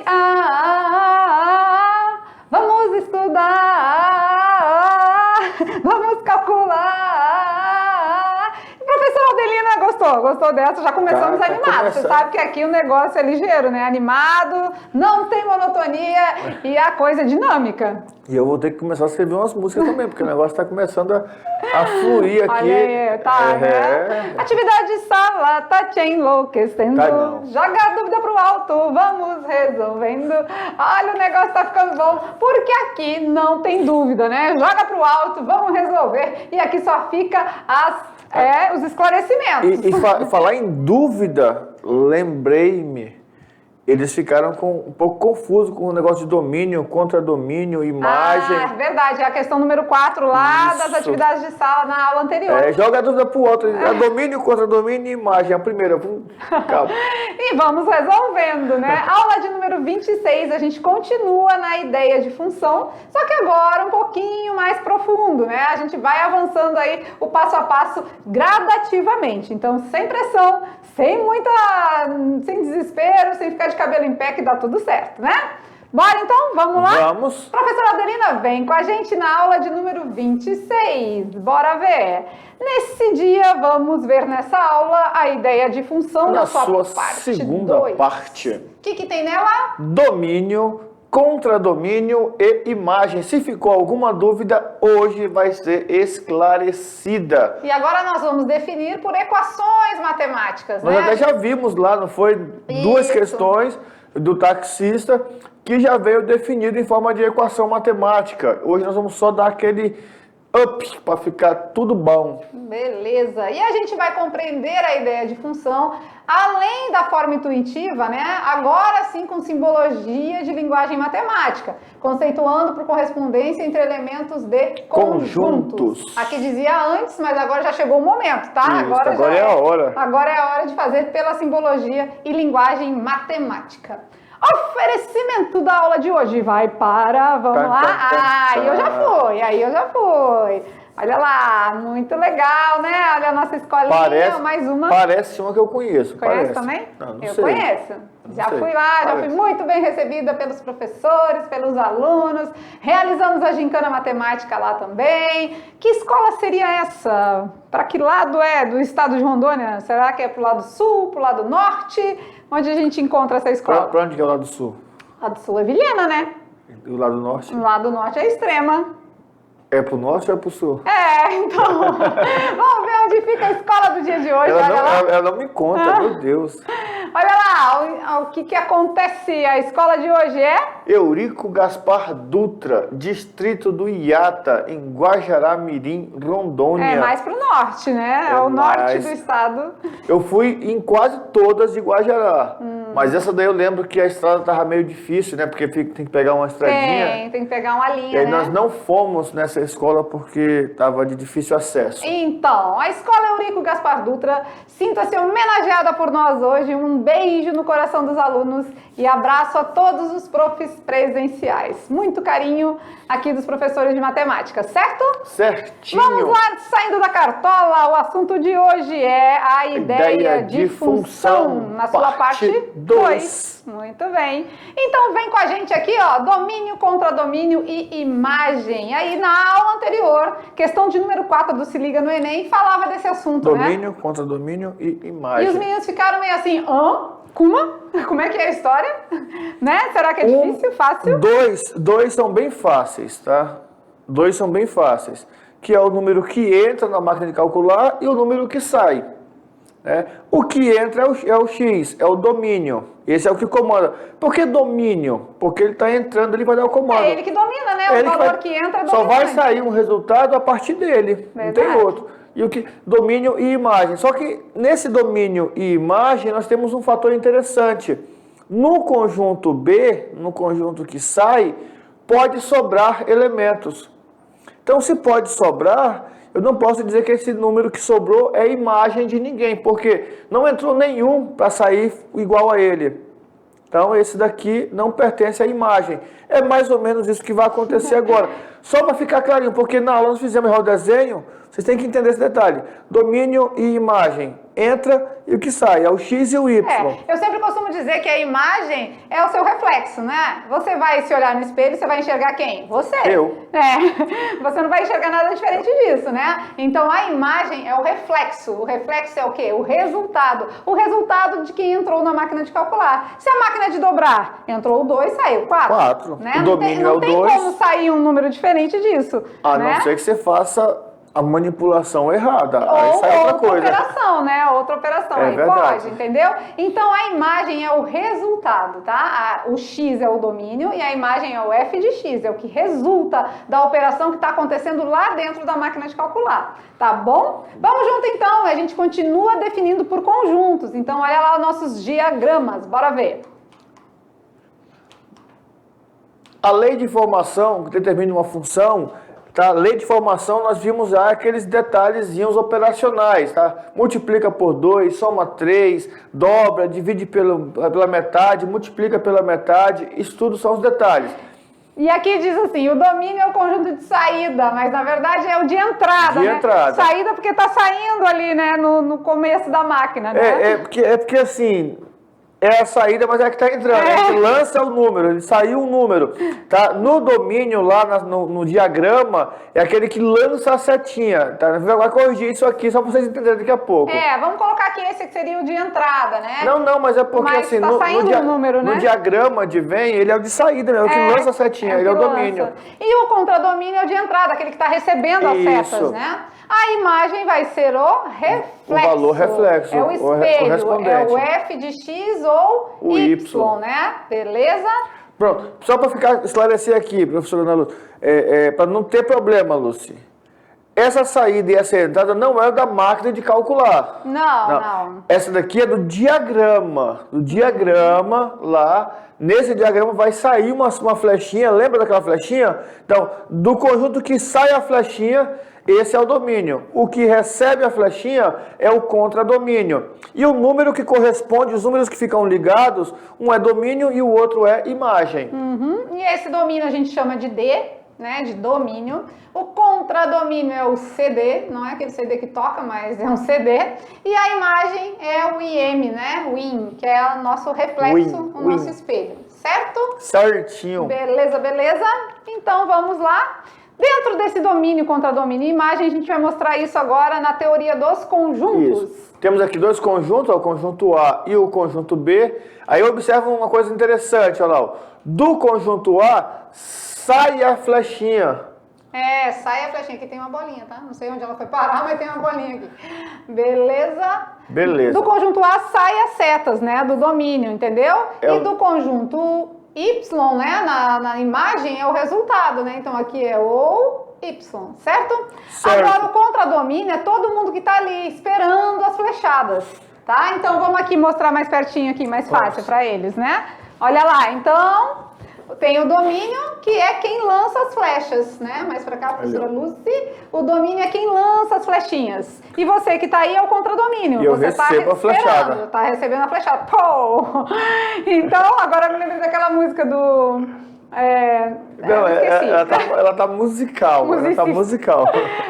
sabe. Vamos estudar, vamos calcular. Professora Adelina, gostou dessa? Já começamos animados. Você sabe que aqui o negócio é ligeiro, né? Animado, não tem monotonia e a coisa é dinâmica. E eu vou ter que começar a escrever umas músicas também, porque o negócio está começando a fluir aqui. Olha aí, tá, né? Atividade de sala tá te enlouquecendo. Tá, não. Joga a dúvida pro alto, vamos resolvendo. Olha, o negócio tá ficando bom, porque aqui não tem dúvida, né? Joga pro alto, vamos resolver. E aqui só fica os esclarecimentos. E falar em dúvida, lembrei-me. Eles ficaram um pouco confusos com o negócio de domínio, contra domínio, imagem. Ah, verdade. É a questão número 4 lá das atividades de sala na aula anterior. Joga a dúvida pro outro. É domínio, contra domínio e imagem. A primeira. Calma. E vamos resolvendo, né? Aula de número 26, a gente continua na ideia de função, só que agora um pouquinho mais profundo, né? A gente vai avançando aí o passo a passo gradativamente. Então, sem pressão, sem desespero, sem ficar de cabelo em pé, que dá tudo certo, né? Bora então? Vamos lá? Vamos. Professora Adelina, vem com a gente na aula de número 26. Bora ver. Nesse dia, vamos ver nessa aula a ideia de função na da sua parte segunda 2. parte. O que tem nela? Domínio, contradomínio e imagem. Se ficou alguma dúvida, hoje vai ser esclarecida. E agora nós vamos definir por equações matemáticas, Nós né? até já vimos lá, não foi? Duas questões do taxista que já veio definido em forma de equação matemática. Hoje nós vamos só dar aquele up para ficar tudo bom. Beleza. E a gente vai compreender a ideia de função além da forma intuitiva, né? Agora sim com simbologia de linguagem matemática, conceituando por correspondência entre elementos de conjuntos. Aqui dizia antes, mas agora já chegou o momento, tá? Isso, agora é a hora. Agora é a hora de fazer pela simbologia e linguagem matemática. Oferecimento da aula de hoje vai para, vamos lá, aí eu já fui. Olha lá, muito legal, né? Olha a nossa escolinha, mais uma. Parece uma que eu conheço. Conhece também? Não eu sei. Conheço. Já fui lá, já fui muito bem recebida pelos professores, pelos alunos. Realizamos a gincana matemática lá também. Que escola seria essa? Para que lado é do estado de Rondônia? Será que é pro lado sul, pro lado norte? Onde a gente encontra essa escola? Para onde que é o lado sul? O lado sul é Vilhena, né? E o lado norte? O lado norte é Extrema. É pro norte ou é pro sul? Então, vamos ver onde fica a escola do dia de hoje. Ela não me conta, meu Deus. Olha lá, o que acontece? A escola de hoje é? Eurico Gaspar Dutra, distrito do Iata, em Guajará-Mirim, Rondônia. É mais pro norte, né? É o norte do estado. Eu fui em quase todas de Guajará, mas essa daí eu lembro que a estrada tava meio difícil, né? Porque tem que pegar uma estradinha. Tem que pegar uma linha, E aí né? nós não fomos nessa escola porque tava de difícil acesso. Então, a escola Eurico Gaspar Dutra, sinta-se homenageada por nós hoje. Um beijo no coração dos alunos e abraço a todos os profs presenciais. Muito carinho aqui dos professores de matemática, certo? Certinho. Vamos lá, saindo da cartola, o assunto de hoje é a ideia de função, na sua parte 2. Muito bem. Então vem com a gente aqui, ó, domínio, contradomínio e imagem. Aí na aula anterior, questão de número 4 do Se Liga no Enem, falava desse assunto, né? Domínio, contradomínio e imagem. E os meninos ficaram meio assim, como é que é a história? Né? Será que é difícil, fácil? Dois são bem fáceis, tá? Dois são bem fáceis, que é o número que entra na máquina de calcular e o número que sai. Né? O que entra é o X, é o domínio. Esse é o que comanda. Por que domínio? Porque ele está entrando, ele vai dar o comando. É ele que domina, né? O valor que entra é só vai sair um resultado a partir dele, não tem outro. E o que domínio e imagem. Só que nesse domínio e imagem nós temos um fator interessante. No conjunto B, no conjunto que sai, pode sobrar elementos. Então, se pode sobrar, eu não posso dizer que esse número que sobrou é imagem de ninguém, porque não entrou nenhum para sair igual a ele. Então, esse daqui não pertence à imagem. É mais ou menos isso que vai acontecer agora. Só para ficar clarinho, porque na aula nós fizemos o desenho vocês têm que entender esse detalhe. Domínio e imagem. Entra e o que sai, é o X e o Y. Eu sempre costumo dizer que a imagem é o seu reflexo, né? Você vai se olhar no espelho, você vai enxergar quem? Você. Eu. Você não vai enxergar nada diferente disso, né? Então a imagem é o reflexo. O reflexo é o quê? O resultado. O resultado de quem entrou na máquina de calcular. Se a máquina de dobrar entrou o 2, saiu 4. 4. Né? O domínio não é o 2. Não tem como sair um número diferente disso. A né? não ser que você faça a manipulação errada. Aí Ou sai outra outra coisa. operação, né? Outra operação. É aí verdade. pode, entendeu? Então a imagem é o resultado, tá? O X é o domínio e a imagem é o f de x, é o que resulta da operação que está acontecendo lá dentro da máquina de calcular, tá bom? Vamos junto então, a gente continua definindo por conjuntos. Então olha lá os nossos diagramas, bora ver. A lei de formação que determina uma função, tá? Lei de formação, nós vimos já aqueles detalhezinhos operacionais, tá? Multiplica por 2, soma 3, dobra, divide pela metade, multiplica pela metade, isso tudo são os detalhes. E aqui diz assim, o domínio é o conjunto de saída, mas na verdade é o de entrada, De né? entrada. Saída porque está saindo ali, né, no começo da máquina, né? É porque assim, é a saída, mas é que está entrando. A gente lança o número, ele saiu um número. Tá? No domínio, lá no diagrama, é aquele que lança a setinha. Tá? Vai corrigir isso aqui, só para vocês entenderem daqui a pouco. Vamos colocar aqui esse que seria o de entrada, né? Não, mas é porque Mas assim, tá saindo um número, né? no diagrama de vem, ele é o de saída, é o que lança a setinha, ele é o domínio. Lança. E o contradomínio é o de entrada, aquele que está recebendo as setas, né? A imagem vai ser o reflexo. O valor reflexo. É o espelho, correspondente. é o f de x ou O Y. né? Beleza? Pronto, só para esclarecer aqui, professora Ana Lúcia, para não ter problema, Lúcia. Essa saída e essa entrada não é da máquina de calcular. Não. Essa daqui é do diagrama. Do diagrama lá. Nesse diagrama vai sair uma flechinha. Lembra daquela flechinha? Então, do conjunto que sai a flechinha, esse é o domínio. O que recebe a flechinha é o contradomínio. E o número que corresponde, os números que ficam ligados, um é domínio e o outro é imagem. E esse domínio a gente chama de D, né, de domínio. O contradomínio é o CD, não é aquele CD que toca, mas é um CD. E a imagem é o IM, né, o IN, que é o nosso reflexo, o nosso espelho, certo? Certinho. Beleza. Então vamos lá. Dentro desse domínio, contradomínio e imagem, a gente vai mostrar isso agora na teoria dos conjuntos. Isso. Temos aqui dois conjuntos, o conjunto A e o conjunto B. Aí observa uma coisa interessante, olha lá. Do conjunto A, sai a flechinha. Sai a flechinha. Aqui tem uma bolinha, tá? Não sei onde ela foi parar, mas tem uma bolinha aqui. Beleza? Do conjunto A, sai as setas, né? Do domínio, entendeu? E do conjunto Y, né? Na imagem é o resultado, né? Então aqui é o Y, certo? Agora o contradomínio é todo mundo que está ali esperando as flechadas, tá? Então vamos aqui mostrar mais pertinho aqui, mais fácil para eles, né? Olha lá, então tem o domínio, que é quem lança as flechas, né? Mais pra cá, professora Lucy. O domínio é quem lança as flechinhas. E você que tá aí é o contradomínio. E eu você recebo a flechada. Tá recebendo a flechada. Pô! Então, agora eu me lembrei daquela música do... ela tá musical. Ela tá musical.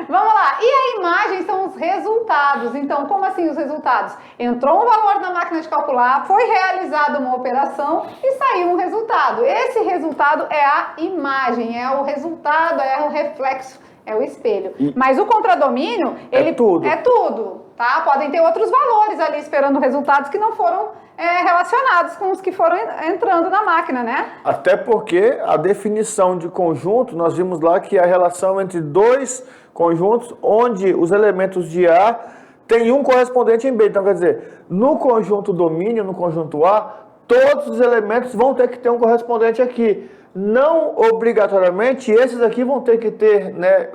Vamos lá. E a imagem são os resultados. Então, como assim os resultados? Entrou um valor na máquina de calcular, foi realizada uma operação e saiu um resultado. Esse resultado é a imagem, é o resultado, é o reflexo, é o espelho. Mas o contradomínio, ele é tudo, tá? Podem ter outros valores ali esperando resultados que não foram relacionados com os que foram entrando na máquina, né? Até porque a definição de conjunto, nós vimos lá que é a relação entre dois conjuntos, onde os elementos de A têm um correspondente em B. Então, quer dizer, no conjunto domínio, no conjunto A, todos os elementos vão ter que ter um correspondente aqui. Não obrigatoriamente, esses aqui vão ter que ter, né,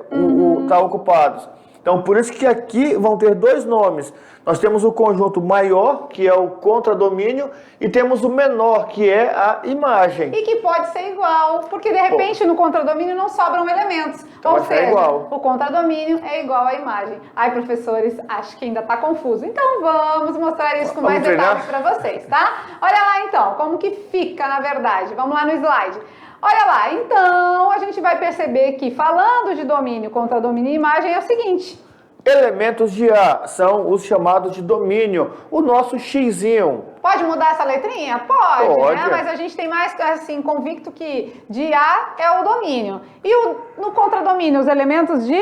tá ocupados. Então, por isso que aqui vão ter dois nomes. Nós temos o conjunto maior, que é o contradomínio, e temos o menor, que é a imagem. E que pode ser igual, porque de repente no contradomínio não sobram elementos. Então ou seja, igual. O contradomínio é igual à imagem. Ai, professores, acho que ainda está confuso. Então vamos mostrar isso com mais detalhes para vocês, tá? Olha lá então, como que fica na verdade. Vamos lá no slide. Olha lá, então a gente vai perceber que falando de domínio, contradomínio e imagem é o seguinte. elementos de A, são os chamados de domínio, o nosso xizinho. Pode mudar essa letrinha? Pode. Né? É. Mas a gente tem mais assim, convicto que de A é o domínio. E no contradomínio, os elementos de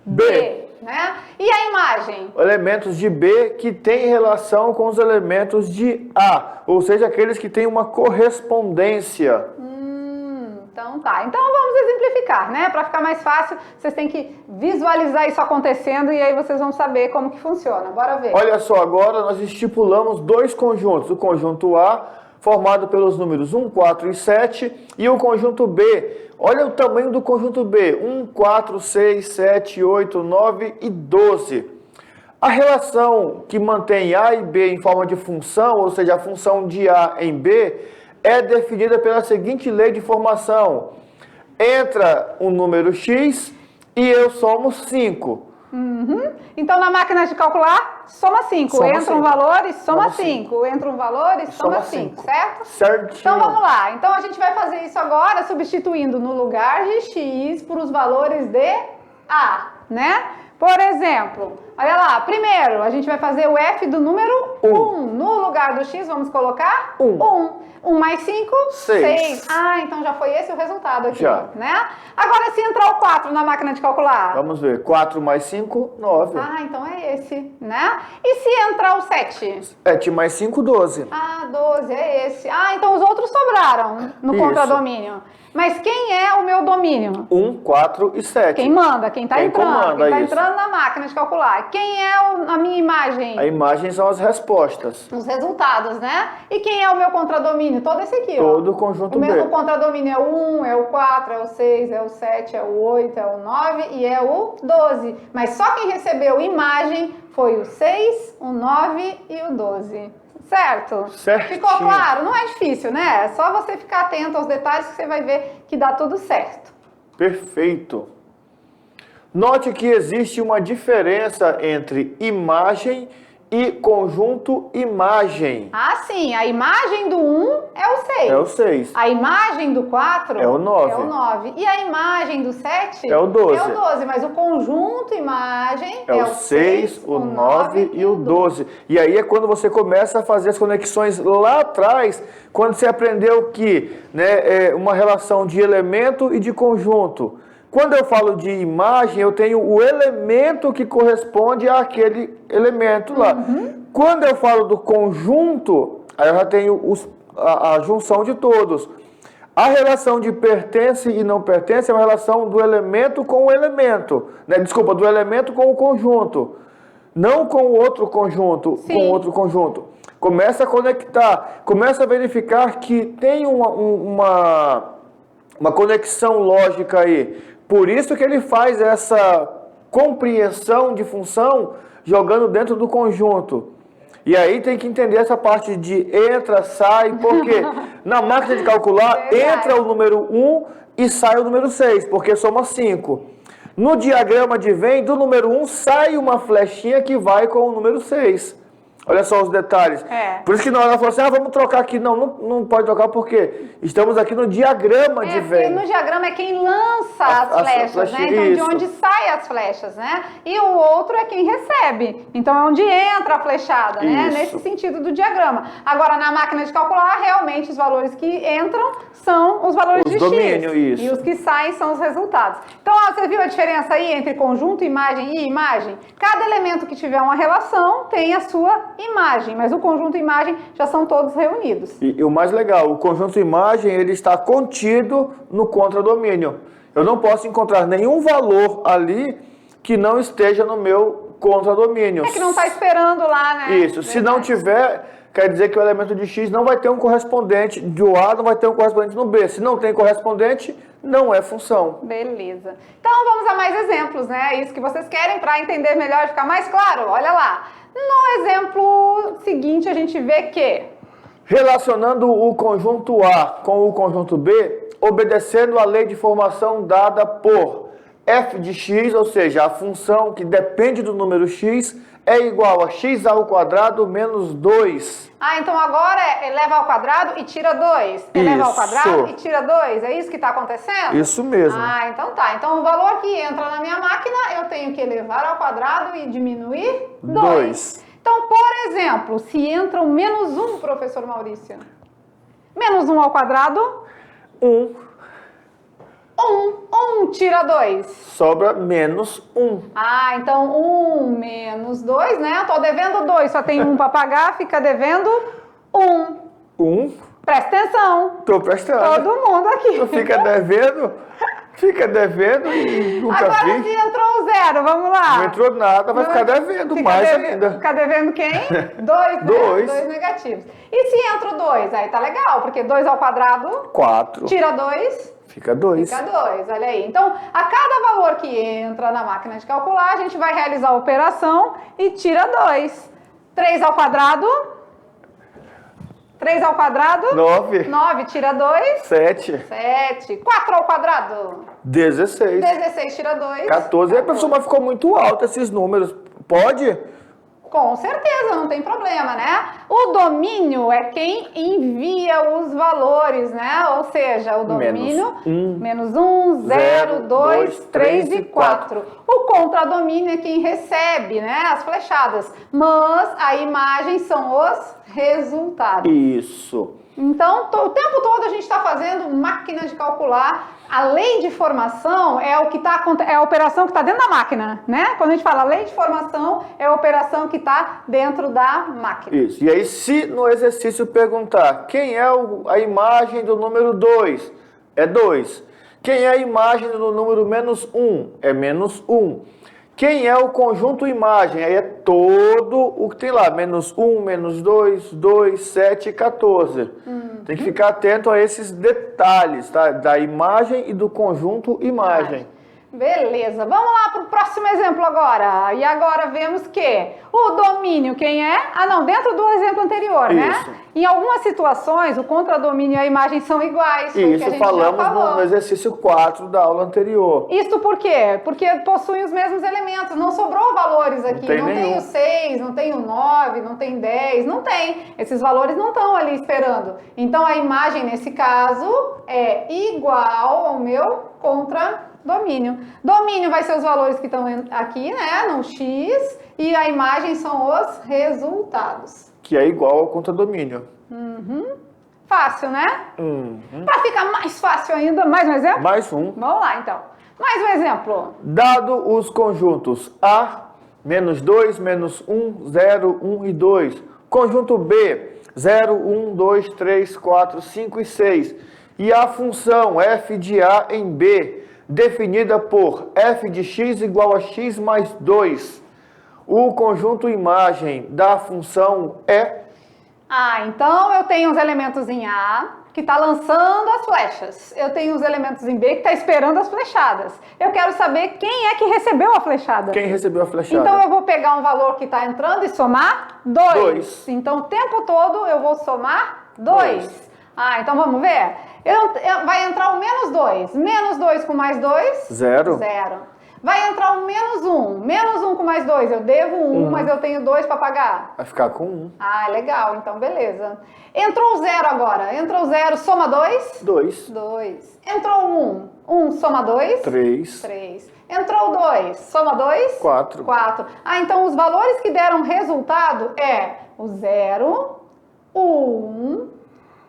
B. Né? E a imagem? Elementos de B que têm relação com os elementos de A, ou seja, aqueles que têm uma correspondência. Então tá. Então vamos exemplificar, né? Para ficar mais fácil, vocês têm que visualizar isso acontecendo e aí vocês vão saber como que funciona. Bora ver. Olha só, agora nós estipulamos dois conjuntos. O conjunto A, formado pelos números 1, 4 e 7, e o conjunto B. Olha o tamanho do conjunto B. 1, 4, 6, 7, 8, 9 e 12. A relação que mantém A e B em forma de função, ou seja, a função de A em B, é definida pela seguinte lei de formação. Entra um número x e eu somo 5. Então, na máquina de calcular, soma 5. Entra um valor e soma 5. Entra um valor e soma 5, certo? Certinho. Então, vamos lá. Então, a gente vai fazer isso agora, substituindo no lugar de x por os valores de A, né? Por exemplo, olha lá, primeiro a gente vai fazer o f do número 1. No lugar do x, vamos colocar 1. 1 mais 5, 6. Ah, então já foi esse o resultado aqui, né? Agora, se entrar o 4 na máquina de calcular. Vamos ver. 4 mais 5, 9. Ah, então é esse, né? E se entrar o 7? 7 mais 5, 12. Ah, 12, é esse. Ah, então os outros sobraram no contradomínio. Mas quem é o meu domínio? 1, 4 e 7. Quem manda? Quem está entrando? Comanda, quem está entrando na máquina de calcular. Quem é a minha imagem? A imagem são as respostas. Os resultados, né? E quem é o meu contradomínio? Todo esse aqui, ó. Todo o conjunto B. O contradomínio é o 1, é o 4, é o 6, é o 7, é o 8, é o 9 e é o 12. Mas só quem recebeu imagem foi o 6, o 9 e o 12. Certo? Certinho. Ficou claro? Não é difícil, né? É só você ficar atento aos detalhes que você vai ver que dá tudo certo. Perfeito. Note que existe uma diferença entre imagem e conjunto imagem. Ah, sim. A imagem do 1 é o 6. É o 6. A imagem do 4 é o 9. É o 9. E a imagem do 7 é o 12. É o 12, mas o conjunto imagem é o 6, o 9 e o 12. E aí é quando você começa a fazer as conexões lá atrás, quando você aprendeu que, né, é uma relação de elemento e de conjunto. Quando eu falo de imagem, eu tenho o elemento que corresponde àquele elemento lá. Quando eu falo do conjunto, aí eu já tenho a junção de todos. A relação de pertence e não pertence é uma relação do elemento com o elemento. Né? Desculpa, do elemento com o conjunto. Não com o outro conjunto, Sim. com outro conjunto. Começa a conectar, começa a verificar que tem uma conexão lógica aí. Por isso que ele faz essa compreensão de função jogando dentro do conjunto. E aí tem que entender essa parte de entra, sai, porque na máquina de calcular entra o número 1 e sai o número 6, porque soma 5. No diagrama de Venn, do número 1 sai uma flechinha que vai com o número 6. Olha só os detalhes. Por isso que na hora ela falou assim, vamos trocar aqui. Não pode trocar porque estamos aqui no diagrama de Venn. No diagrama é quem lança as flechas, né? Então, de onde saem as flechas, né? E o outro é quem recebe. Então, é onde entra a flechada, né? Nesse sentido do diagrama. Agora, na máquina de calcular, realmente, os valores que entram são os valores de domínio, X. isso. E os que saem são os resultados. Então, ó, você viu a diferença aí entre conjunto, imagem e imagem? Cada elemento que tiver uma relação tem a sua imagem, mas o conjunto e imagem já são todos reunidos. E o mais legal, o conjunto imagem ele está contido no contradomínio. Eu não posso encontrar nenhum valor ali que não esteja no meu contradomínio. É que não está esperando lá, né? Isso, se não tiver, quer dizer que o elemento de X não vai ter um correspondente do A, não vai ter um correspondente no B. Se não tem correspondente, não é função. Beleza. Então vamos a mais exemplos, né? Isso que vocês querem para entender melhor e ficar mais claro. Olha lá. No exemplo seguinte, a gente vê que... Relacionando o conjunto A com o conjunto B, obedecendo a lei de formação dada por f de x, ou seja, a função que depende do número x, é igual a x ao quadrado menos 2. Ah, então agora eleva ao quadrado e tira 2. Eleva ao quadrado e tira 2. É isso que está acontecendo? Isso mesmo. Ah, então tá. Então o valor que entra na minha máquina, eu tenho que elevar ao quadrado e diminuir 2. Então, por exemplo, se entra um menos 1, professor Maurício. Menos 1 ao quadrado? 1. 1 tira 2. Sobra menos 1. Ah, então 1 menos 2, né? Eu tô devendo 2, só tem 1 para pagar, fica devendo 1. 1. Presta atenção. Tô prestando. Todo mundo aqui. Tu fica devendo e nunca Agora vi. se entrou 0, vamos lá. Não entrou nada, vai ficar devendo mais ainda. Ficar devendo quem? 2, né? 2 negativos. E se entra o 2? Aí tá legal, porque 2 ao quadrado... 4. Tira 2... Fica 2. Fica 2, olha aí. Então, a cada valor que entra na máquina de calcular, a gente vai realizar a operação e tira 2. 3 ao quadrado... 3 ao quadrado... 9. 9 tira 2... 7. 7. 4 ao quadrado... 16. 16 tira 2... 14. Aí, professor, mas ficou muito alto esses números. Pode? Com certeza, não tem problema, né? O domínio é quem envia os valores, né? Ou seja, o domínio... Menos 1, 0, 2, 3 e 4. O contradomínio é quem recebe, né? As flechadas. Mas a imagem são os resultados. Isso. Então, o tempo todo a gente está fazendo máquina de calcular. A lei de formação é a operação que está dentro da máquina, né? Quando a gente fala lei de formação, é a operação que está dentro da máquina. Isso. E aí, se no exercício perguntar quem é a imagem do número 2, é 2. Quem é a imagem do número menos 1? É menos 1. Quem é o conjunto imagem? Aí é todo o que tem lá, menos 1, menos 2, 2, 7 e 14. Tem que ficar atento a esses detalhes, tá? Da imagem e do conjunto imagem. Beleza, vamos lá para o próximo exemplo agora. E agora vemos que o domínio, quem é? Ah, não, dentro do exemplo anterior, Isso. né? Em algumas situações, o contradomínio e a imagem são iguais. Isso, falamos no exercício 4 da aula anterior. Isso por quê? Porque possuem os mesmos elementos, não sobrou valores aqui. Não tem o 6, não tem o 9, não tem 10, não tem. Esses valores não estão ali esperando. Então, a imagem, nesse caso, é igual ao meu contradomínio. Domínio vai ser os valores que estão aqui, né, no X, e a imagem são os resultados. Que é igual ao contradomínio. Fácil, né? Para ficar mais fácil ainda, mais um exemplo? Mais um. Vamos lá, então. Mais um exemplo. Dado os conjuntos A, menos 2, menos 1, 0, 1 e 2. Conjunto B, 0, 1, 2, 3, 4, 5 e 6. E a função f de A em B, definida por f de x igual a x mais 2. O conjunto imagem da função é... Ah, então eu tenho os elementos em A, que está lançando as flechas. Eu tenho os elementos em B, que está esperando as flechadas. Eu quero saber quem é que recebeu a flechada. Quem recebeu a flechada? Então eu vou pegar um valor que está entrando e somar 2. Então o tempo todo eu vou somar 2. Ah, então vamos ver? Vai entrar o menos 2. Menos 2 com mais 2? 0. Vai entrar o menos 1. Menos 1 com mais 2, eu devo 1, mas eu tenho 2 para pagar. Vai ficar com 1. Ah, legal, então beleza. Entrou o 0 agora. Entrou o 0, soma 2? 2. Entrou o 1. 1 soma 2? 3. Entrou o 2, soma 2? 4. Ah, então os valores que deram resultado é o 0, o 1,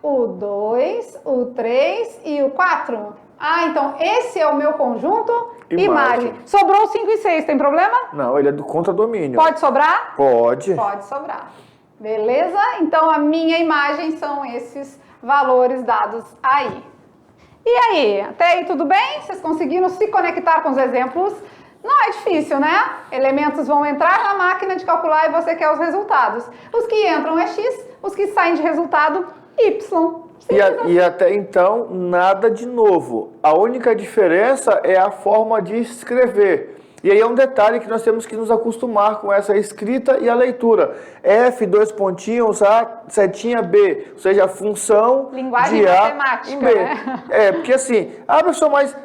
o 2, o 3 e o 4. Ah, então esse é o meu conjunto imagem. Sobrou 5 e 6, tem problema? Não, ele é do contradomínio. Pode sobrar? Pode. Pode sobrar. Beleza? Então a minha imagem são esses valores dados aí. E aí, até aí tudo bem? Vocês conseguiram se conectar com os exemplos? Não é difícil, né? Elementos vão entrar na máquina de calcular e você quer os resultados. Os que entram é X, os que saem de resultado, Y. E até então, nada de novo. A única diferença é a forma de escrever. E aí é um detalhe que nós temos que nos acostumar com essa escrita e a leitura. F, 2 pontinhos, A, setinha B. Ou seja, a função linguagem de A matemática, em B. né? Porque assim, professor, mas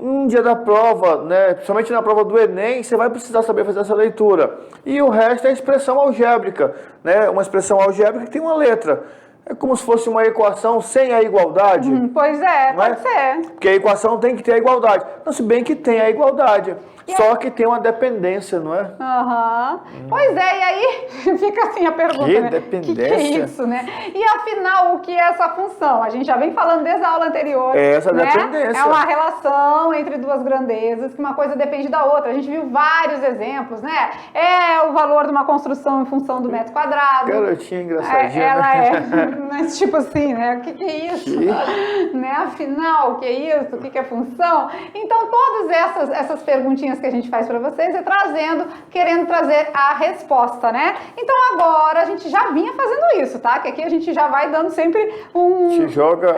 um dia da prova, né, principalmente na prova do Enem, você vai precisar saber fazer essa leitura. E o resto é expressão algébrica, né, uma expressão algébrica que tem uma letra. É como se fosse uma equação sem a igualdade. Pois é, pode ser. Porque a equação tem que ter a igualdade. Não, se bem que tem a igualdade. Só que tem uma dependência, não é? Pois é, e aí fica assim a pergunta, Que né? dependência? Que é isso, né? E afinal, o que é essa função? A gente já vem falando desde a aula anterior. É essa né? dependência. É uma relação entre duas grandezas, que uma coisa depende da outra. A gente viu vários exemplos, né? É o valor de uma construção em função do metro quadrado. Garotinha engraçadinha. Ela é, mas tipo assim, né? O que é isso? Né? Afinal, o que é isso? O que é função? Então, todas essas perguntinhas que a gente faz para vocês é querendo trazer a resposta, né? Então agora a gente já vinha fazendo isso, tá? Que aqui a gente já vai dando sempre Te joga.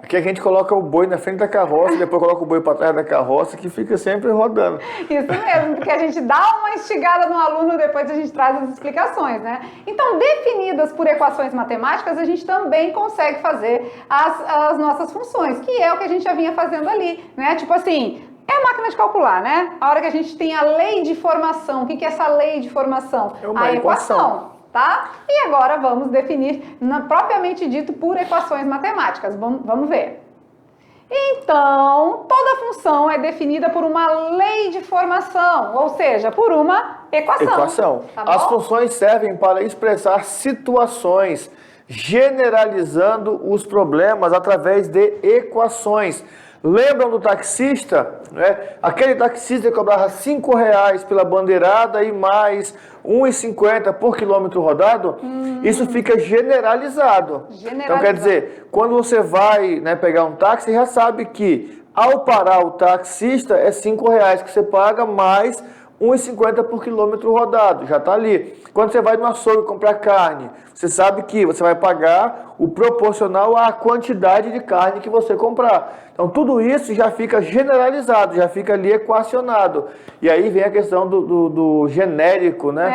Aqui a gente coloca o boi na frente da carroça, depois coloca o boi para trás da carroça, que fica sempre rodando. Isso mesmo, porque a gente dá uma instigada no aluno, depois a gente traz as explicações, né? Então, definidas por equações matemáticas, a gente também consegue fazer as nossas funções, que é o que a gente já vinha fazendo ali, né? Tipo assim, é a máquina de calcular, né? A hora que a gente tem a lei de formação. O que é essa lei de formação? É uma a equação. equação, tá? E agora vamos definir, propriamente dito, por equações matemáticas. Vamos ver. Então, toda função é definida por uma lei de formação, ou seja, por uma equação. Tá bom? As funções servem para expressar situações, generalizando os problemas através de equações. Lembram do taxista? Né? Aquele taxista que cobrava R$5 pela bandeirada e mais R$1,50 por quilômetro rodado? Isso fica generalizado. Então, quer dizer, quando você vai, né, pegar um táxi, já sabe que ao parar o taxista é R$5 que você paga mais R$1,50 por quilômetro rodado, já está ali. Quando você vai no açougue comprar carne, você sabe que você vai pagar o proporcional à quantidade de carne que você comprar. Então, tudo isso já fica generalizado, já fica ali equacionado. E aí vem a questão do genérico, né?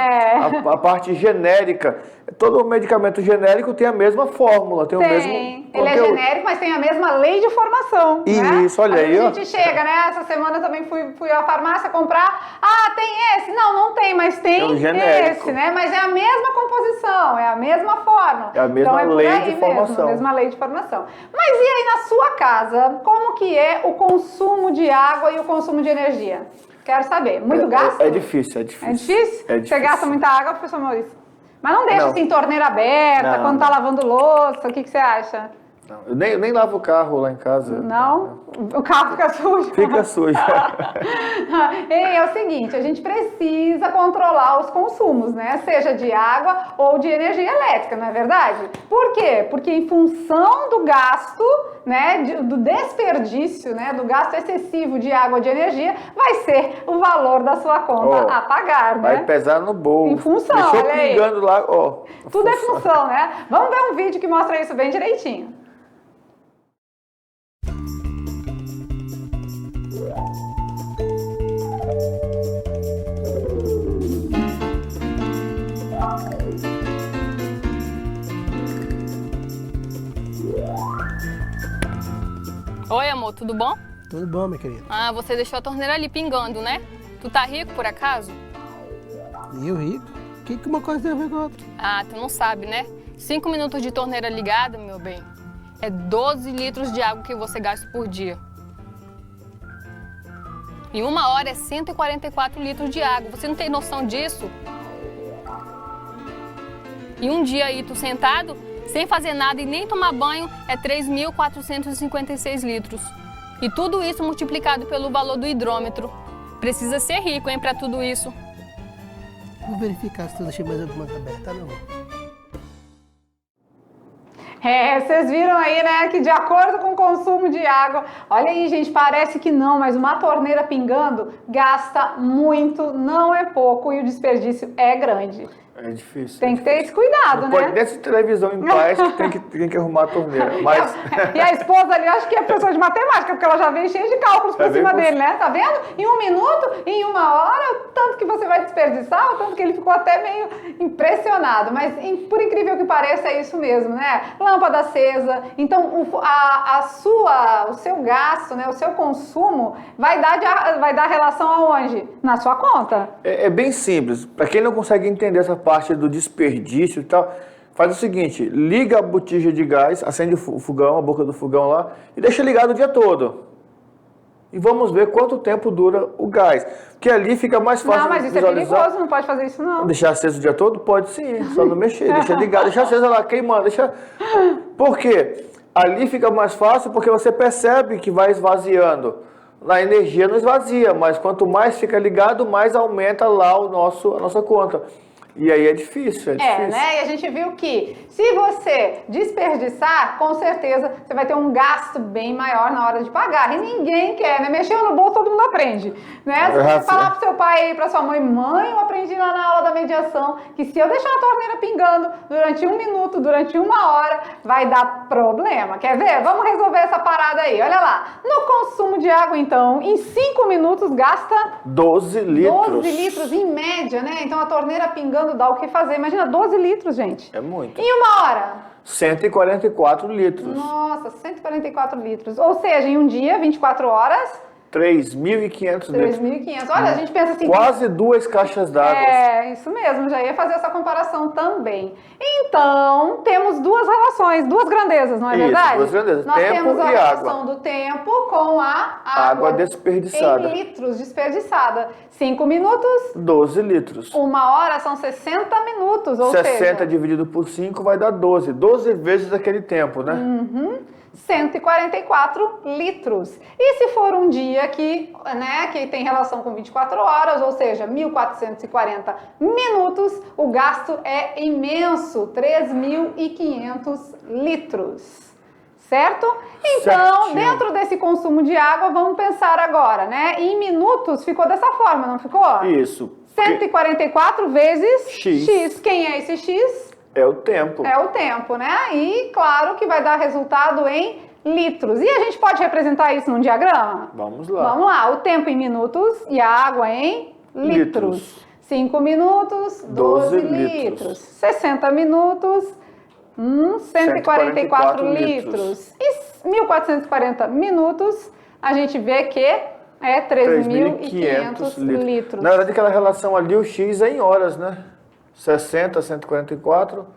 A parte genérica. Todo medicamento genérico tem a mesma fórmula, tem o mesmo Ele conteúdo. é genérico, mas tem a mesma lei de formação. Isso, olha aí, ó. A gente chega, né? Essa semana também fui à farmácia comprar. Ah, tem esse? Não tem, mas tem o genérico. esse, né? Mas é a mesma composição, é a mesma fórmula. É a mesma então, lei de formação. Mesmo, a mesma lei de formação. Mas e aí na sua casa, como que é o consumo de água e o consumo de energia? Quero saber. Muito gasto? É difícil, é difícil. É difícil? É difícil. Você gasta muita água, professor Maurício? Mas não deixa Não. assim, torneira aberta, Não. quando tá lavando louça, o que você acha? Não, eu nem lavo o carro lá em casa. Não? O carro fica sujo? Fica sujo. Ei, é o seguinte, a gente precisa controlar os consumos, né? Seja de água ou de energia elétrica, não é verdade? Por quê? Porque em função do gasto, né, do desperdício, né, do gasto excessivo de água e de energia, vai ser o valor da sua conta a pagar, né? Vai pesar no bolso. Em função, Deixou olha aí. pingando lá, ó. Tudo é função, né? Vamos ver um vídeo que mostra isso bem direitinho. Oi, amor, tudo bom? Tudo bom, minha querida. Ah, você deixou a torneira ali pingando, né? Tu tá rico, por acaso? E eu rico? O que uma coisa tem a ver com a outra? Ah, tu não sabe, né? 5 minutos de torneira ligada, meu bem, é 12 litros de água que você gasta por dia. Em 1 hora é 144 litros de água. Você não tem noção disso? E um dia aí, tu sentado, sem fazer nada e nem tomar banho, é 3.456 litros. E tudo isso multiplicado pelo valor do hidrômetro. Precisa ser rico, hein, pra tudo isso. Vou verificar se tu deixei mais alguma coisa aberta, não. Vocês viram aí, né, que de acordo com o consumo de água, olha aí, gente, parece que não, mas uma torneira pingando gasta muito, não é pouco, e o desperdício é grande. É difícil. Tem que ter esse cuidado, Não né? pode dessa televisão em paz que tem que arrumar a torneira. Mas E a esposa ali, eu acho que é professora de matemática, porque ela já vem cheia de cálculos por cima dele, né? Tá vendo? Em 1 minuto, em 1 hora, o tanto que você vai desperdiçar, o tanto que ele ficou até meio impressionado. Mas, por incrível que pareça, é isso mesmo, né? Lâmpada acesa. Então, o seu gasto, né? O seu consumo vai dar relação aonde? Na sua conta. é bem simples. Para quem não consegue entender essa parte do desperdício e tal, faz o seguinte, liga a botija de gás, acende o fogão, a boca do fogão lá, e deixa ligado o dia todo. E vamos ver quanto tempo dura o gás. Porque ali fica mais fácil Não, mas isso é visualizar. perigoso, não pode fazer isso não. Deixar aceso o dia todo? Pode sim, só não mexer, deixa ligado, deixa aceso lá, queimando, deixa... Por quê? Ali fica mais fácil porque você percebe que vai esvaziando. A energia não esvazia, mas quanto mais fica ligado, mais aumenta lá a nossa conta. E aí é difícil, né? E a gente viu que se você desperdiçar, com certeza você vai ter um gasto bem maior na hora de pagar. E ninguém quer, né? Mexeu no bolso, todo mundo aprende, né? Se você falar pro seu pai e pra sua mãe, eu aprendi lá na aula da mediação que se eu deixar a torneira pingando durante 1 minuto, durante 1 hora, vai dar problema. Quer ver? Vamos resolver essa parada aí. Olha lá. No consumo de água, então, em 5 minutos gasta 12 litros. 12 litros em média, né? Então a torneira pingando dá o que fazer. Imagina, 12 litros, gente. É muito. Em 1 hora? 144 litros. Nossa, 144 litros. Ou seja, em um dia, 24 horas... 3.500 litros. 3.500. Olha, a gente pensa assim... Quase 2 caixas d'água. É, isso mesmo. Já ia fazer essa comparação também. Então, temos 2 relações, 2 grandezas, não é Isso, verdade? 2 grandezas. Nós Tempo temos a e relação água. do tempo com a Água desperdiçada. em litros desperdiçada. 5 minutos... 12 litros. 1 hora são 60 minutos, ou 60 seja... dividido por 5 vai dar 12. 12 vezes aquele tempo, né? 144 litros. E se for um dia que tem relação com 24 horas, ou seja, 1.440 minutos, o gasto é imenso, 3.500 litros. Certo? Então, Certinho. dentro desse consumo de água, vamos pensar agora, né? Em minutos ficou dessa forma, não ficou? Isso. 144 vezes X. Quem é esse X? É o tempo. É o tempo, né? E claro que vai dar resultado em litros. E a gente pode representar isso num diagrama? Vamos lá. Vamos lá. O tempo em minutos e a água em litros. 5 minutos, 12 litros. 60 minutos, 144 litros. E 1.440 minutos, a gente vê que é 3.500 litros. Na verdade, aquela relação ali, o X é em horas, né? 60, 144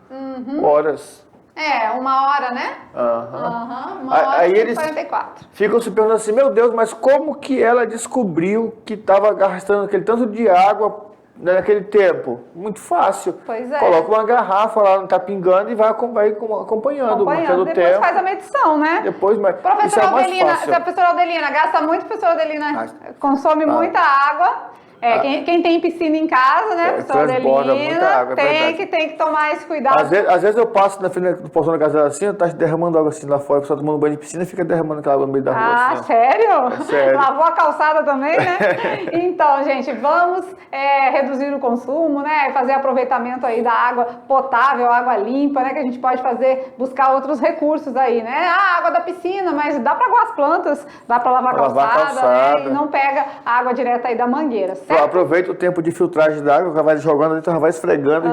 horas. É, 1 hora, né? 1 hora Aí e eles 44. ficam se perguntando assim, meu Deus, mas como que ela descobriu que estava gastando aquele tanto de água naquele tempo? Muito fácil. Pois é. Coloca uma garrafa lá, não está pingando e vai acompanhando, marcando o Depois tempo. faz a medição, né? Depois, mas isso Professora é mais Adelina, fácil. se a professora Adelina gasta muito, professora Adelina consome muita água. Quem tem piscina em casa, né, professora transborda Adelina, muita água, é verdade. tem que tomar esse cuidado. Às vezes eu passo na frente do portão da casa dela assim, tá derramando água assim lá fora, a pessoa tomando banho de piscina e fica derramando aquela água no meio da rua. Ah, assim, ó. sério? Sério. Lavou a calçada também, né? Então, gente, vamos reduzir o consumo, né? Fazer aproveitamento aí da água potável, água limpa, né? Que a gente pode buscar outros recursos aí, né? Ah, água da piscina, mas dá para aguar as plantas, dá para lavar a calçada, né? E não pega a água direta aí da mangueira, certo? Aproveita o tempo de filtragem da água, já vai jogando ali, já vai esfregando,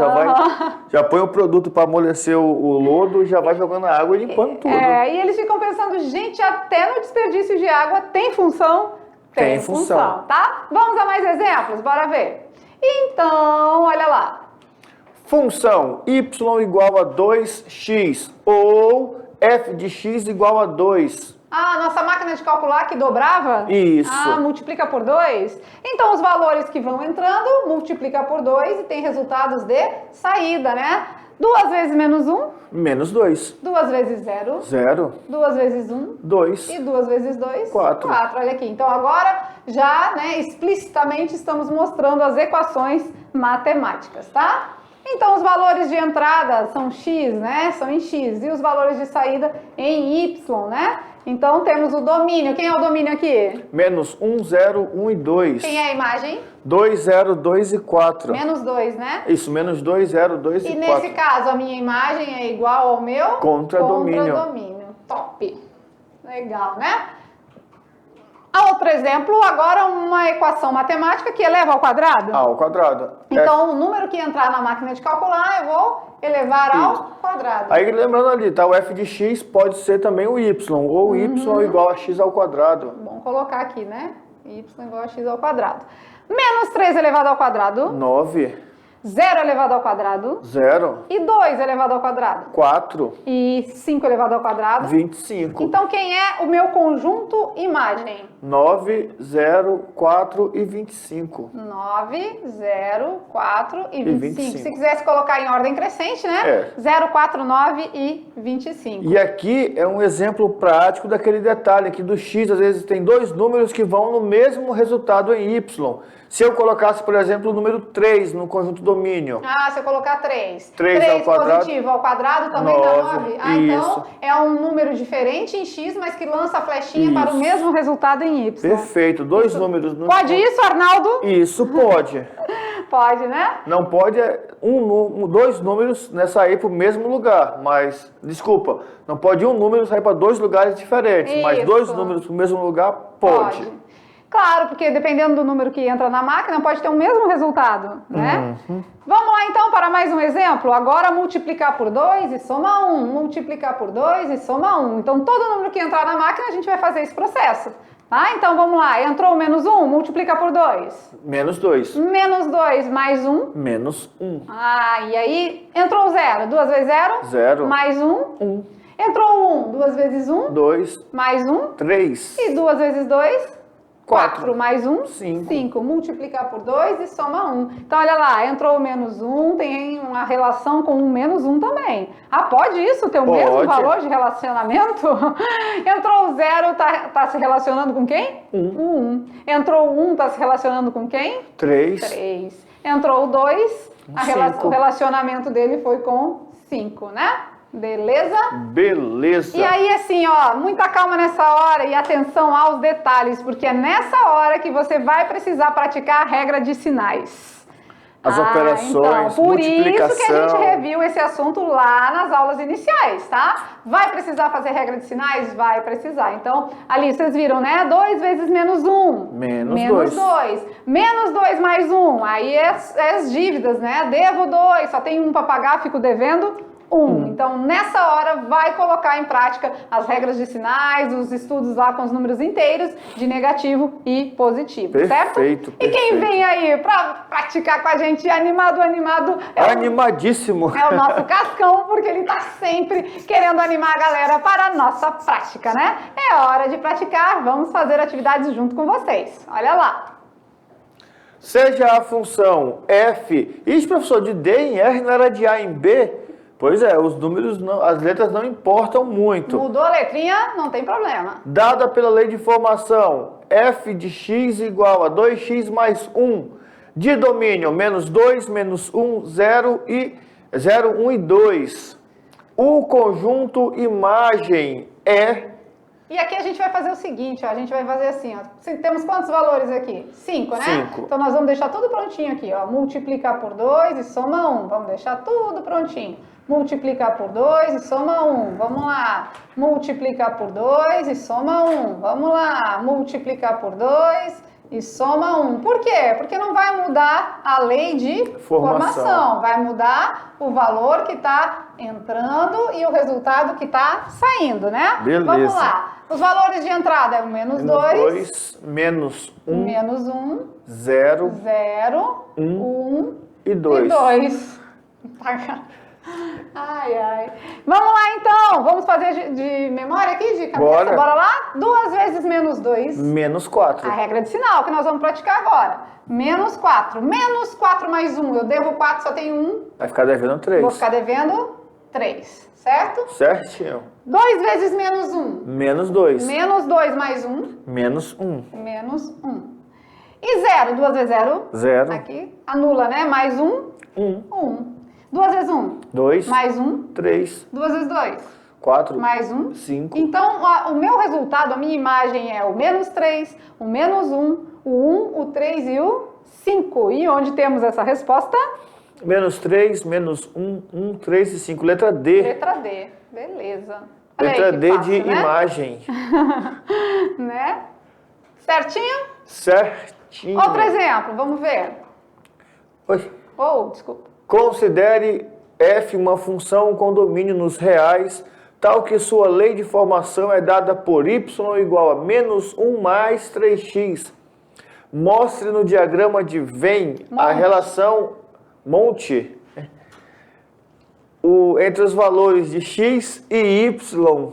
já põe o produto para amolecer o lodo, já vai jogando a água e limpando tudo. E eles ficam pensando, gente, até no desperdício de água tem função? Tem função, tá? Vamos a mais exemplos? Bora ver. Então, olha lá. Função y igual a 2x ou f de x igual a 2. Ah, nossa máquina de calcular que dobrava? Isso. Ah, multiplica por 2? Então, os valores que vão entrando, multiplica por 2 e tem resultados de saída, né? 2 vezes menos 1? Menos 2. 2 vezes 0? 0. 2 vezes 1? 2. E 2 vezes 2? 4. 4, olha aqui. Então, agora, já explicitamente estamos mostrando as equações matemáticas, tá? Então, os valores de entrada são x, né? São em x. E os valores de saída em y, né? Então, temos o domínio. Quem é o domínio aqui? Menos 1, 0, 1 e 2. Quem é a imagem? 2, 0, 2 e 4. Menos 2, né? Isso, menos 2, 0, 2 e 4. E nesse caso, a minha imagem é igual ao meu? Contradomínio. Contradomínio. Top. Legal, né? A outro exemplo, agora uma equação matemática que eleva ao quadrado. A ao quadrado. Então, o número que entrar na máquina de calcular, eu vou elevar ao quadrado. Aí lembrando ali, tá? O f de x pode ser também o y, ou y igual a x ao quadrado. Bom colocar aqui, né? Y igual a x ao quadrado. Menos 3 elevado ao quadrado. 9. 0 elevado ao quadrado. 0. E 2 elevado ao quadrado. 4. E 5 elevado ao quadrado. 25. Então, quem é o meu conjunto imagem? 9, 0, 4 e 25. 9, 0, 4 e 25. 25. Se quisesse colocar em ordem crescente, né? É. 0, 4, 9 e 25. E aqui é um exemplo prático daquele detalhe aqui do x. Às vezes tem dois números que vão no mesmo resultado em y. Se eu colocasse, por exemplo, o número 3 no conjunto domínio. Ah, se eu colocar 3. 3 ao quadrado. Positivo ao quadrado também dá 9. 9? Ah, então Isso. é um número diferente em x, mas que lança a flechinha Isso. para o mesmo resultado em y. Perfeito. Dois números. No... Pode isso, Arnaldo? Isso pode. Pode, né? Não pode dois números sair para o mesmo lugar, mas, desculpa, não pode um número sair para dois lugares diferentes, mas Isso. dois números para o mesmo lugar, pode. Claro, porque dependendo do número que entra na máquina, pode ter o mesmo resultado, né? Vamos lá então para mais um exemplo. Agora multiplicar por 2 e soma 1. Multiplicar por 2 e soma 1. Então todo número que entrar na máquina, a gente vai fazer esse processo. Tá? Então vamos lá. Entrou menos 1, multiplica por 2. Menos 2. Menos 2 mais 1. Menos 1. Ah, e aí entrou 0. 2 vezes 0? 0. Mais 1? 1. Entrou 1. 2 vezes 1? 2. Mais 1? 3. E 2 vezes 2? 4 mais 1? 5. 5. Multiplicar por 2 e soma 1. Então, olha lá, entrou o menos 1, tem uma relação com o menos 1 também. Ah, pode isso? Ter o mesmo valor de relacionamento? Entrou o 0, tá se relacionando com quem? 1. Entrou o 1, tá se relacionando com quem? 3. 3. Entrou o 2, o relacionamento dele foi com 5, né? Beleza? Beleza. E aí, assim, ó, muita calma nessa hora e atenção aos detalhes, porque é nessa hora que você vai precisar praticar a regra de sinais. As operações, então, por multiplicação. isso que a gente reviu esse assunto lá nas aulas iniciais, tá? Vai precisar fazer regra de sinais? Vai precisar. Então, ali, vocês viram, né? 2 vezes menos 1. Menos 2. Menos 2 mais 1. Aí é as dívidas, né? Devo 2, só tem 1 para pagar, fico devendo 1. Então, nessa hora, vai colocar em prática as regras de sinais, os estudos lá com os números inteiros de negativo e positivo, certo? Perfeito. E quem vem aí para praticar com a gente animado, Animadíssimo. é o nosso Cascão, porque ele tá sempre querendo animar a galera para a nossa prática, né? É hora de praticar, vamos fazer atividades junto com vocês. Olha lá. Seja a função f, isso, professor, de D em R não era de A em B? Pois é, os números, as letras não importam muito. Mudou a letrinha, não tem problema. Dada pela lei de formação, f de x igual a 2x mais 1, de domínio, menos 2, menos 1, 0, 1 e 2. O conjunto imagem é... E aqui a gente vai fazer o seguinte, ó, a gente vai fazer assim, ó. Temos quantos valores aqui? 5, né? 5. Então nós vamos deixar tudo prontinho aqui, ó. Multiplicar por 2 e soma 1. Vamos deixar tudo prontinho. Multiplicar por 2 e soma 1. Vamos lá. Multiplicar por 2 e soma 1. Vamos lá. Multiplicar por 2 e soma 1. Por quê? Porque não vai mudar a lei de formação. Vai mudar o valor que está entrando e o resultado que está saindo, né? Beleza. Vamos lá. Os valores de entrada é o menos 2, menos 1, menos 1, 0, 0, 1 e 2. e 2. Ai, ai. Vamos lá, então. Vamos fazer de memória aqui, de cabeça? Bora lá? 2 vezes menos 2. Menos 4. A regra de sinal que nós vamos praticar agora. Menos 4. Menos 4 mais 1. Eu devo 4, só tenho 1. Vai ficar devendo 3. Vou ficar devendo 3. Certo? Certinho. 2 vezes menos 1. Menos 2. Menos 2 mais 1. Menos 1. Menos 1. E 0. 2 vezes 0. 0. Aqui. Anula, né? Mais 1. 1. 1. 2 vezes 1. 2. Mais 1. 3. 2 vezes 2. 4. Mais 1. 5. Então, o meu resultado, a minha imagem é o menos 3, o menos 1, o 1, o 3 e o 5. E onde temos essa resposta? Menos 3, menos 1, 3 e 5. Letra D. Letra D. Beleza. Olha aí Letra que D fácil, de né? imagem. Né? Certinho? Certinho. Outro exemplo, vamos ver. Oi. Oh, desculpa. Considere f uma função com domínio nos reais, tal que sua lei de formação é dada por y igual a menos 1 mais 3x. Mostre no diagrama de Venn a relação monte entre os valores de x e y.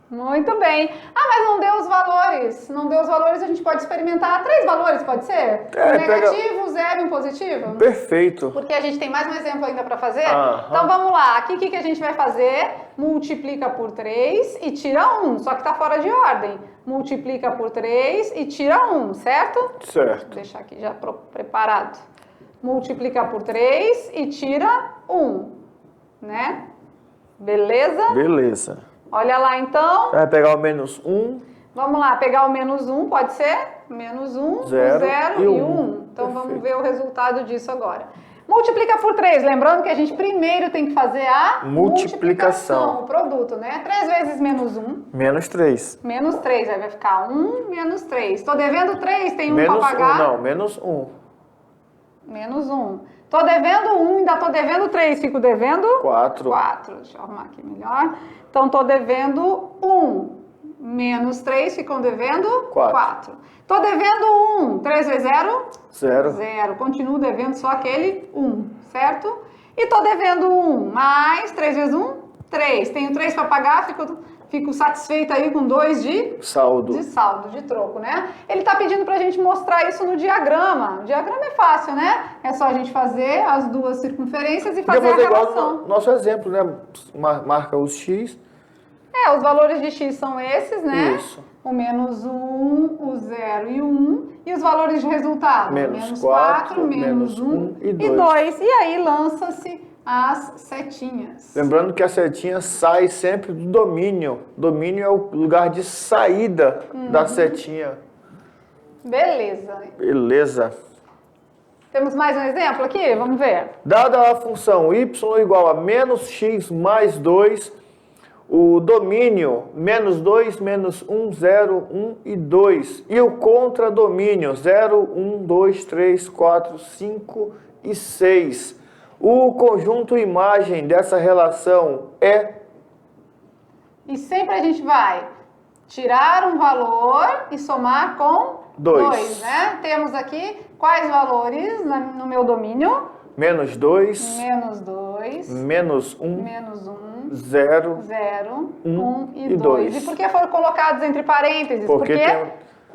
Muito bem. Ah, mas não deu os valores. Não deu os valores, a gente pode experimentar 3 valores, pode ser? Um negativo, 0 e um positivo? Perfeito. Porque a gente tem mais um exemplo ainda para fazer. Aham. Então vamos lá. Aqui o que a gente vai fazer? Multiplica por 3 e tira 1. Só que está fora de ordem. Multiplica por 3 e tira 1, certo? Certo. Vou deixar aqui já preparado. Multiplica por 3 e tira 1, né? Beleza? Beleza. Olha lá então. Vai pegar o menos 1. Vamos lá, pegar o menos 1, pode ser? Menos 1, 0 e 1. Então vamos ver o resultado disso agora. Multiplica por 3, lembrando que a gente primeiro tem que fazer a multiplicação, o produto, né? 3 vezes menos 1. Menos 3. Menos 3, aí vai ficar 1 menos 3. Estou devendo 3, tem 1 para Menos pagar? 1, não, menos 1. Menos 1. Estou devendo 1, ainda estou devendo 3, fico devendo? 4. 4, deixa eu arrumar aqui melhor. Então, estou devendo 1. Menos 3, ficam devendo? 4. Estou devendo 1. 3 vezes 0? 0. 0. Continuo devendo só aquele 1, certo? E estou devendo 1 mais 3 vezes 1? 3. Tenho 3 para pagar, fico satisfeita aí com 2 de saldo. De troco, né? Ele está pedindo para a gente mostrar isso no diagrama. O diagrama é fácil, né? É só a gente fazer as duas circunferências e fazer a relação. Igual no nosso exemplo, né? Marca os x. Os valores de x são esses, né? Isso. O menos 1, o 0 e o 1. E os valores de resultado? Menos 4, 4, menos 1 e 2. E aí lança-se as setinhas. Lembrando que a setinha sai sempre do domínio. Domínio é o lugar de saída da setinha. Beleza. Beleza. Temos mais um exemplo aqui? Vamos ver. Dada a função y igual a menos x mais 2, o domínio menos 2, menos 1, 0, 1 e 2. E o contradomínio 0, 1, 2, 3, 4, 5 e 6. O conjunto imagem dessa relação é... E sempre a gente vai tirar um valor e somar com 2, né? Temos aqui quais valores no meu domínio? Menos 2. Menos 2. Menos 1. Menos 1. 0. 0. 1 1 e 2. E por que foram colocados entre parênteses? Porque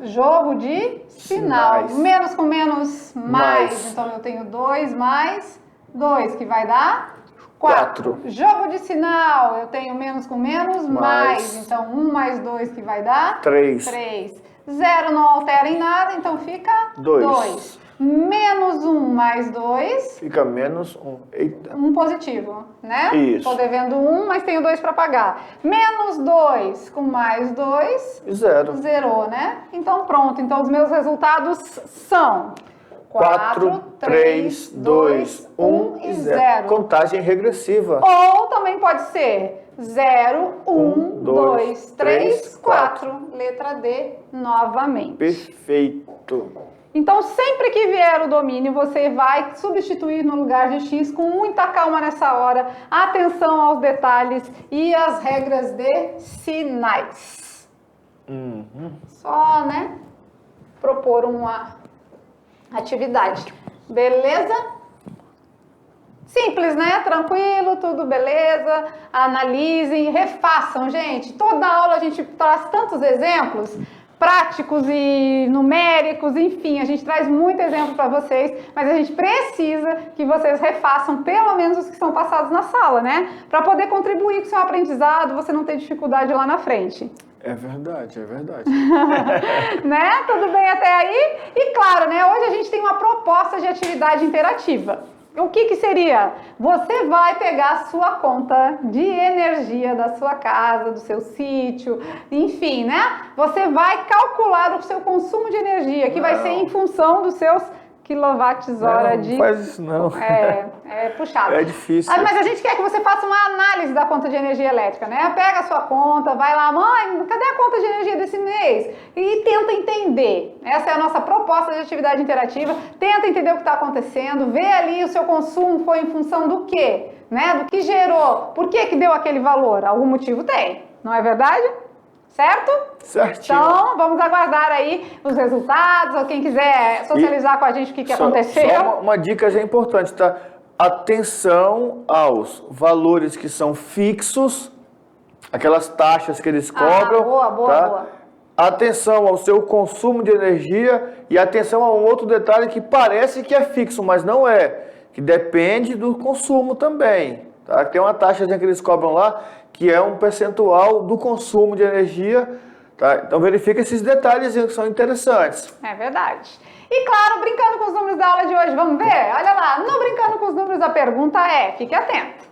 jogo de sinal. Sinais. Menos com menos, mais. Então eu tenho 2 mais 2, que vai dar 4. Jogo de sinal, eu tenho menos com menos, mais. Então 1 mais 2, que vai dar 3. 3. 0 não altera em nada, então fica 2. Menos 1 mais 2. Fica menos 1. Eita. 1 positivo, né? Isso. Estou devendo 1, mas tenho 2 para pagar. Menos 2 com mais 2. 0. Zerou, né? Então pronto. Então os meus resultados são 4, 3, 2, 1 e 0. Contagem regressiva. Ou também pode ser 0, 1, 2, 3, 4. Letra D novamente. Perfeito. Então, sempre que vier o domínio, você vai substituir no lugar de x com muita calma nessa hora. Atenção aos detalhes e às regras de sinais. Só, né, propor uma atividade. Beleza? Simples, né? Tranquilo, tudo beleza. Analisem, refaçam, gente. Toda aula a gente traz tantos exemplos práticos e numéricos, enfim, a gente traz muito exemplo para vocês, mas a gente precisa que vocês refaçam pelo menos os que são passados na sala, né? Para poder contribuir com o seu aprendizado, você não ter dificuldade lá na frente. É verdade, é verdade. Né? Tudo bem até aí? E claro, né? Hoje a gente tem uma proposta de atividade interativa. O que seria? Você vai pegar a sua conta de energia da sua casa, do seu sítio, enfim, né? Você vai calcular o seu consumo de energia, que vai ser em função dos seus quilowatts-hora de... Não faz isso não. É puxado. É difícil. Mas a gente quer que você faça uma análise da conta de energia elétrica, né? Pega a sua conta, vai lá, mãe, cadê a conta de energia desse mês? E tenta entender. Essa é a nossa proposta de atividade interativa. Tenta entender o que está acontecendo, vê ali o seu consumo foi em função do quê? Né? Do que gerou? Por que deu aquele valor? Algum motivo tem, não é verdade? Certo? Certinho. Então, vamos aguardar aí os resultados, ou quem quiser socializar com a gente o que aconteceu. Só uma dica já importante, tá? Atenção aos valores que são fixos, aquelas taxas que eles cobram. Boa. Atenção ao seu consumo de energia e atenção a um outro detalhe que parece que é fixo, mas não é, que depende do consumo também. Tá? Tem uma taxa que eles cobram lá, que é um percentual do consumo de energia. Tá? Então verifica esses detalhes que são interessantes. É verdade. E claro, brincando com os números da aula de hoje, vamos ver? Olha lá, no brincando com os números, a pergunta é, fique atento.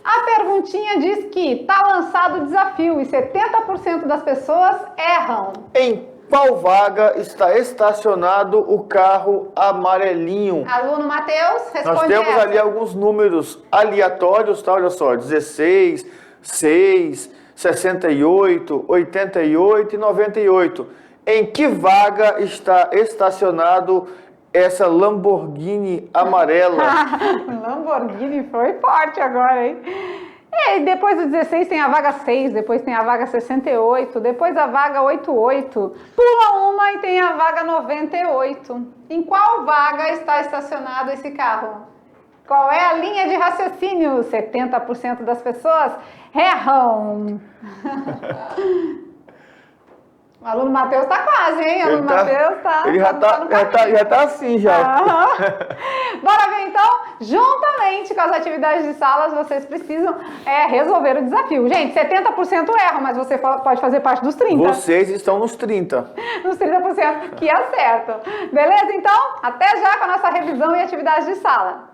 A perguntinha diz que está lançado o desafio e 70% das pessoas erram. Em qual vaga está estacionado o carro amarelinho? Aluno Matheus, responde. Nós temos ali alguns números aleatórios, tá? Olha só, 16, 6, 68, 88 e 98. Em que vaga está estacionado essa Lamborghini amarela? Lamborghini foi forte agora, hein? E depois do 16 tem a vaga 6, depois tem a vaga 68, depois a vaga 88. Pula uma e tem a vaga 98. Em qual vaga está estacionado esse carro? Qual é a linha de raciocínio? 70% das pessoas erram. O aluno Matheus tá quase, hein? O aluno Matheus tá... Ele já tá assim, já. Bora ver, então? Juntamente com as atividades de salas, vocês precisam resolver o desafio. Gente, 70% erram, mas você pode fazer parte dos 30%. Vocês estão nos 30%. Nos 30% que acertam. Beleza, então? Até já com a nossa revisão e atividades de sala.